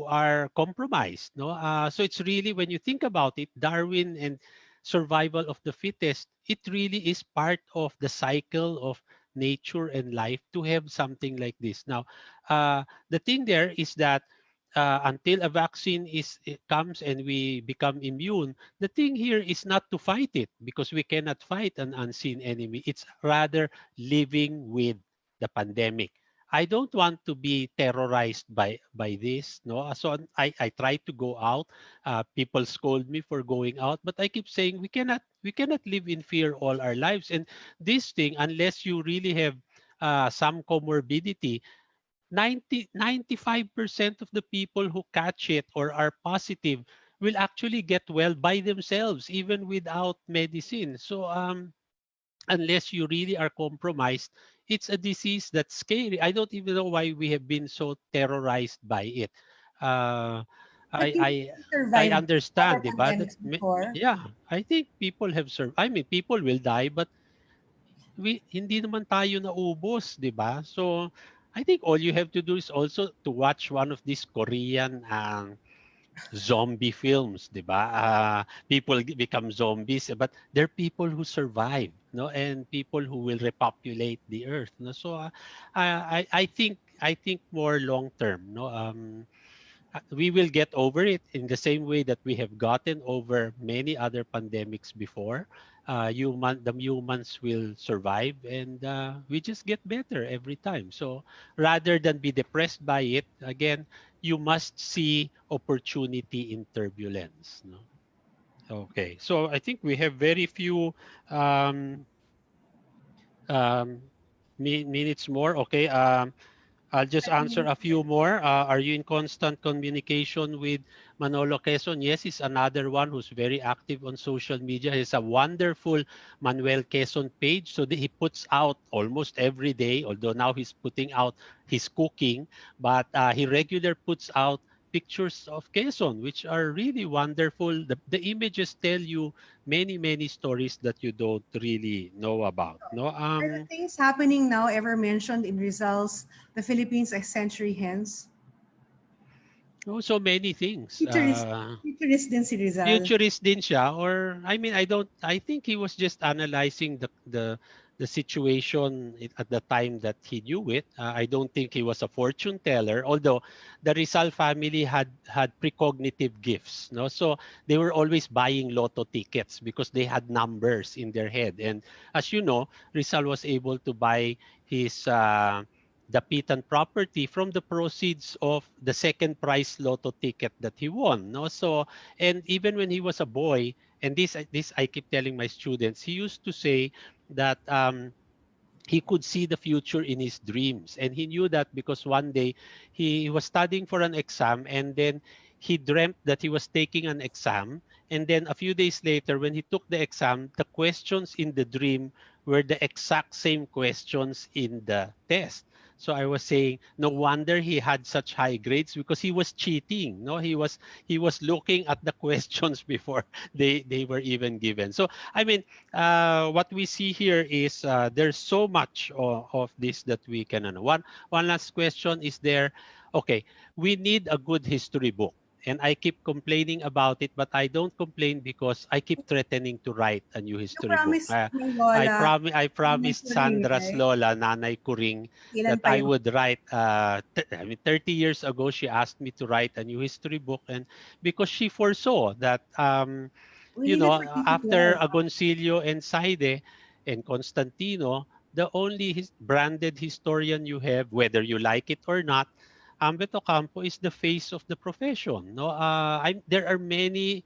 are compromised. No, so it's really, when you think about it, Darwin and survival of the fittest, it really is part of the cycle of nature and life to have something like this. Now, the thing there is that until a vaccine it comes and we become immune, the thing here is not to fight it because we cannot fight an unseen enemy. It's rather living with the pandemic. I don't want to be terrorized by this. No, so I try to go out. People scold me for going out, but I keep saying we cannot live in fear all our lives. And this thing, unless you really have some comorbidity, 95% of the people who catch it or are positive will actually get well by themselves, even without medicine. So unless you really are compromised, it's a disease that's scary. I don't even know why we have been so terrorized by it. Uh, But I you I I survived other understand, diba? pandemics before. Yeah, I think people have survived. I mean, people will die, but hindi naman tayo naubos, di ba? So I think all you have to do is also to watch one of these Korean zombie films, 'di ba? People become zombies, but there are people who survive, no, and people who will repopulate the earth, no. So I think more long term, no. We will get over it in the same way that we have gotten over many other pandemics before. The humans will survive, and we just get better every time. So rather than be depressed by it, again, you must see opportunity in turbulence. No? Okay, so I think we have very few um, um, minutes more. Okay, I'll just 7 minutes answer a few left. more. Are you in constant communication with Manolo Quezon? Yes, he's another one who's very active on social media. He has a wonderful Manuel Quezon page. So he puts out almost every day, although now he's putting out his cooking, but he regular puts out pictures of Quezon, which are really wonderful. The images tell you many, many stories that you don't really know about. No, Are the things happening now ever mentioned in Rizal's The Philippines a Century Hence? so many things. Futurist, futurist din si Rizal. Futurist din siya, or I think he was just analyzing the situation at the time that he knew it. I don't think he was a fortune teller, although the Rizal family had precognitive gifts, no, so they were always buying lotto tickets because they had numbers in their head. And as you know, Rizal was able to buy his Dapitan property from the proceeds of the second prize lotto ticket that he won, no. So, and even when he was a boy, and this I keep telling my students, he used to say that he could see the future in his dreams. And he knew that because one day he was studying for an exam, and then he dreamt that he was taking an exam. And then a few days later, when he took the exam, the questions in the dream were the exact same questions in the test. So I was saying, no wonder he had such high grades, because he was cheating. No, he was looking at the questions before they were even given. So I mean, what we see here is there's so much of this that we can know. One last question is there. Okay, we need a good history book. And I keep complaining about it, but I don't complain because I keep threatening to write a new You history book. promised my lola, I nanay promised ko rin, Sandra's right? Lola, Nanay Kuring, Ilan that pa I yung would write. I mean, 30 years ago, she asked me to write a new history book, and because she foresaw that we need it for after 2012. Agoncillo and Saide and Constantino, the only branded historian you have, whether you like it or not, Ambeth Ocampo is the face of the profession. No, there are many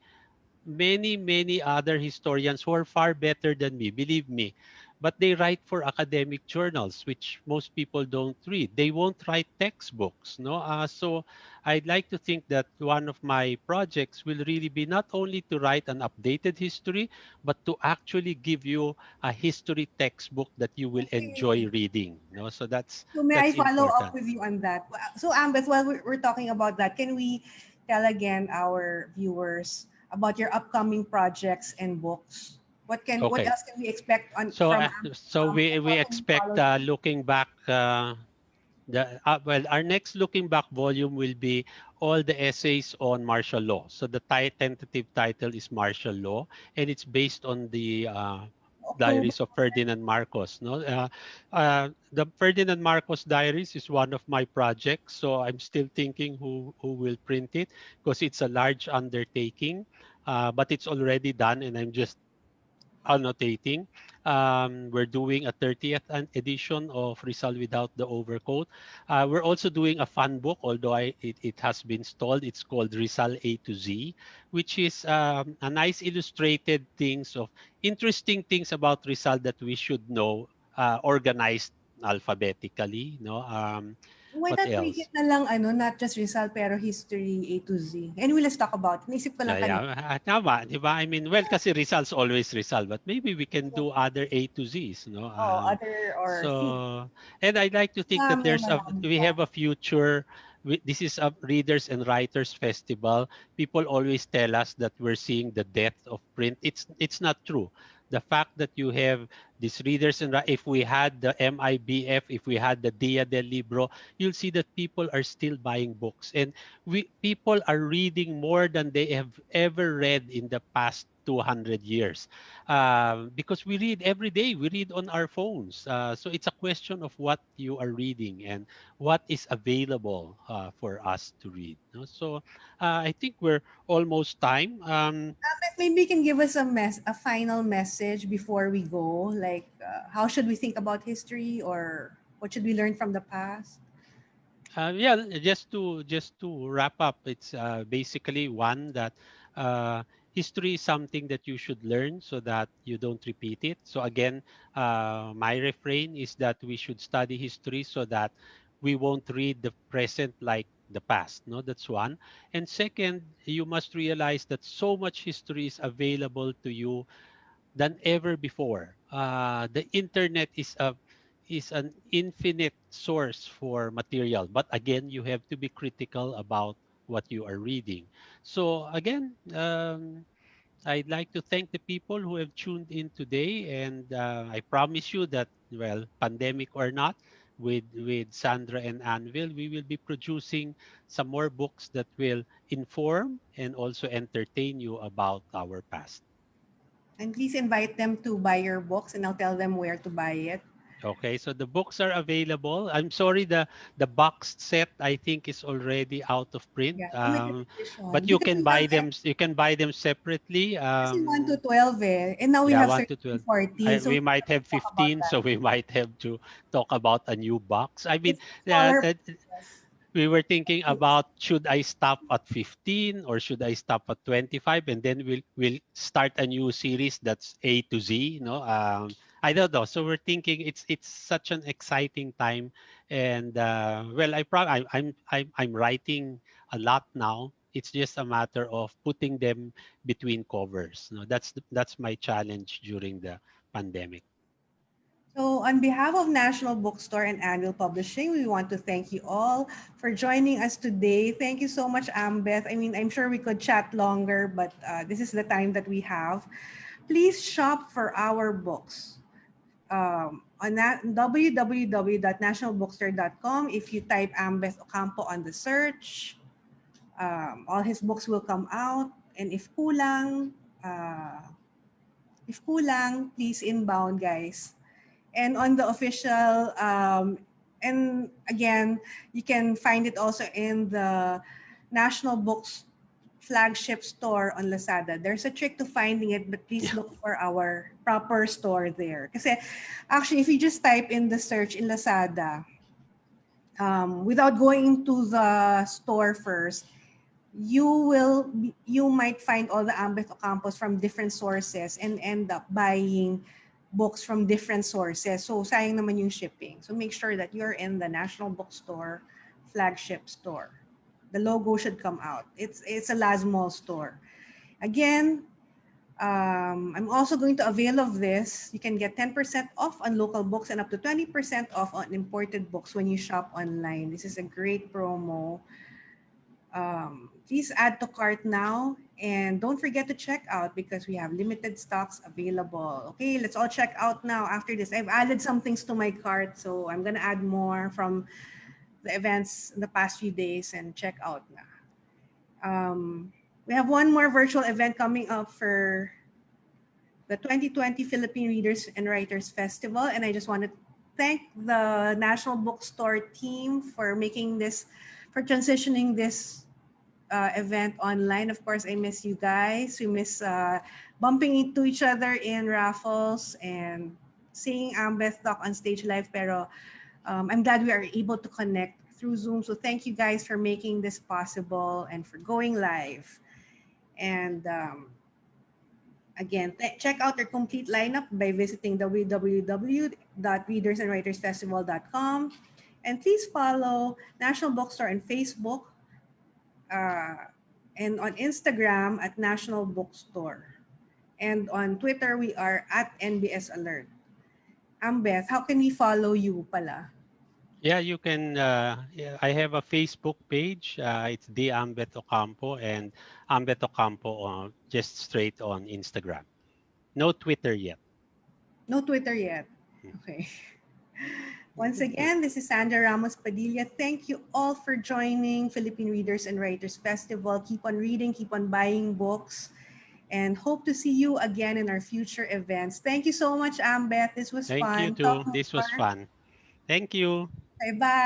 other historians who are far better than me, believe me. But they write for academic journals, which most people don't read. They won't write textbooks. No, so I'd like to think that one of my projects will really be not only to write an updated history, but to actually give you a history textbook that you will enjoy Okay. reading. No, so So may I that's follow up important. with you on that? So Ambeth, while we're talking about that, can we tell again our viewers about your upcoming projects and books? What Okay. else can we expect So, from we and how can we expect follow you? looking back. Our next looking back volume will be all the essays on martial law. So the tentative title is Martial Law, and it's based on the October. diaries of Ferdinand Marcos. No, the Ferdinand Marcos diaries is one of my projects. So I'm still thinking who will print it, because it's a large undertaking, but it's already done, and I'm just annotating. We're doing a 30th edition of Rizal Without the Overcoat. We're also doing a fun book, although it has been stalled. It's called Rizal A to Z, which is a nice illustrated things of interesting things about Rizal that we should know, organized alphabetically. No, Why what not make it else? na lang not just Rizal pero history A to Z. Anyway, let's talk about it. Naisip ko lang Yeah, kanina. yeah. Tama, di ba? I mean, well, kasi results always result, but maybe we can do other A to Z's, no? Oh, other or see. So, and I'd like to think that May marami we pa. have a future. This is a Readers and Writers Festival. People always tell us that we're seeing the death of print. It's not true. The fact that you have these readers and if we had the MIBF, if we had the Dia del Libro, you'll see that people are still buying books, and we people are reading more than they have ever read in the past 200 years, because we read every day. We read on our phones, so it's a question of what you are reading and what is available for us to read, no? So I think we're almost time. Maybe you can give us a final message before we go. Like, how should we think about history, or what should we learn from the past? Yeah, just to wrap up, it's basically one that history is something that you should learn so that you don't repeat it. So again, my refrain is that we should study history so that we won't read the present like the past. No, that's one. And second, you must realize that so much history is available to you than ever before. The internet is an infinite source for material, but again, you have to be critical about what you are reading. So again, I'd like to thank the people who have tuned in today, and I promise you that, well, pandemic or not, with Sandra and Anvil, we will be producing some more books that will inform and also entertain you about our past. And please invite them to buy your books, and I'll tell them where to buy it. Okay, so the books are available. I'm sorry, the boxed set I think is already out of print. Yeah, limited edition. But you Because can we have buy them. You can buy them separately. kasi 1 to 12 and now we Yeah, have one 13 to 12. 14. So We we might have to have talk about 15, that. so we might have to talk about a new box. I mean, It's smaller. Yes. we were thinking about, should I stop at 15 or should I stop at 25, and then we'll start a new series that's A to Z. No, I don't know. So we're thinking it's such an exciting time, and well, I'm writing a lot now. It's just a matter of putting them between covers. No, that's my challenge during the pandemic. So, on behalf of National Bookstore and Annual Publishing, we want to thank you all for joining us today. Thank you so much, Ambeth. I mean, I'm sure we could chat longer, but this is the time that we have. Please shop for our books on that www.nationalbookstore.com. If you type Ambeth Ocampo on the search, all his books will come out. And uh, if kulang, please inbound, guys. And on the official and again, you can find it also in the National Books flagship store on Lazada. There's a trick to finding it, but please Yeah. look for our proper store there. Kasi actually, if you just type in the search in Lazada, without going to the store first, you might find all the Ambeth Ocampos from different sources and end up buying books from different sources. So sayang naman yung shipping. So make sure that you're in the National Bookstore flagship store. The logo should come out. It's a Lasmall store. Again, I'm also going to avail of this. You can get 10% off on local books and up to 20% off on imported books when you shop online. This is a great promo. Please add to cart now and don't forget to check out because we have limited stocks available. Okay, let's all check out now after this. I've added some things to my cart, so I'm gonna add more from the events in the past few days and check out now. We have one more virtual event coming up for the 2020 Philippine Readers and Writers Festival, and I just want to thank the National Bookstore team for making this, for transitioning this event online. Of course, I miss you guys. We miss bumping into each other in raffles and seeing Ambeth talk on stage live. Pero I'm glad we are able to connect through Zoom. So thank you guys for making this possible and for going live. And again, check out their complete lineup by visiting www.readersandwritersfestival.com. And please follow National Bookstore on Facebook uh, and on Instagram at National Bookstore. And on Twitter, we are at NBS Alert. Ambeth, how can we follow you pala? Yeah, you can. Yeah, I have a Facebook page. It's the Ambeth Ocampo and Ambeth Ocampo just straight on Instagram. No Twitter yet. No Twitter yet. Okay. Once again, this is Sandra Ramos Padilla. Thank you all for joining Philippine Readers and Writers Festival. Keep on reading, keep on buying books, and hope to see you again in our future events. Thank you so much, Ambeth. This was Thank you fun. Talk too. This was more. fun. Thank you. Bye-bye.